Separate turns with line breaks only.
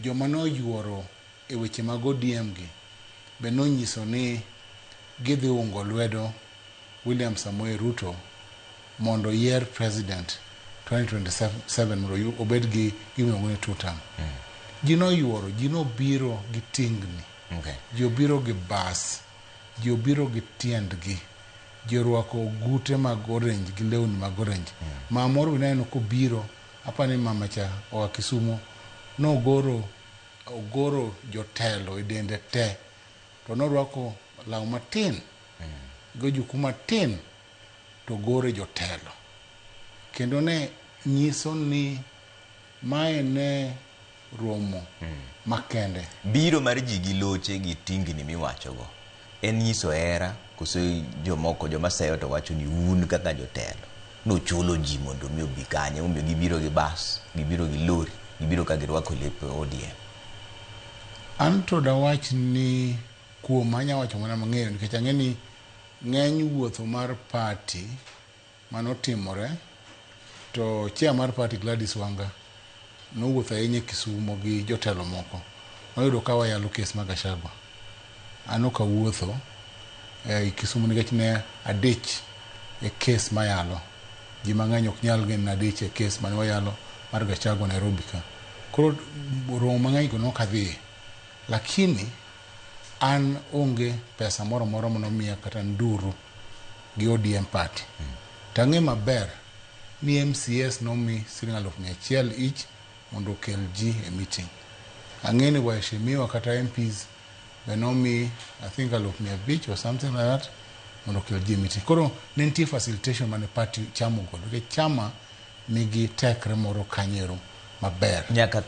joma noyuoro e weche mag ODM gi be nonyiso ni gidhi ungo lwedo William Samoei Ruto mondo yier president 2027 mondo obed gi gimiluongo ni two term. Ji noyuoro, ji nobiro gi tingni, ji obiro gi bas, ji obiro gi tiendgi, ji orwako gute mag orange gi lewni mag orange. Mamoro bineno kobiro apani mama cha oa Kisumu ogoro jotelo e dende te, to norwako law matin gojuku matin to gore jotelo, kendo ne nyiso ni mae ne romo makende.
Biro mar ji gi loche gi tingni miwachogo en nyiso hera koso joma seyo to wacho ni un kaka jotelo nochulo ji mondo mi obi kanye, omiyo gibiro gi bas, gibiro gi lori, gibiro ka girwako lepe ODM.
Anto da wach ni kuom anya wacho mana mang'eyo nikech ang'e ni ng'eny wuotho mar party manotimore, to chia mar party Gladys Wanga nowuotho ahinya Kisumu gi jotelo moko. Noyudo ka wayalo kes mag Gachagua. Ano ka wuotho Kisumu nikech ne adich e kes mayalo. Ji mang'eny ok nyal gin adich e kes mane wayalo mar Gachagua Nairobi ka. Koro romo mang'eny ko nokadhi. Lakini an onge pesa moro monomiya kata nduru gi ODM party. Tang'e maber ni MCAs nomi $100,000 each mondo okel ji e meeting. Ang'e ni waheshimiwa kata MPs benomi I think $500,000 or something like that mondo okel ji e meeting. Koro ne nitie facilitation mane party chamo godo. Chama nigi tekre moro kanyero maber.
Nyaka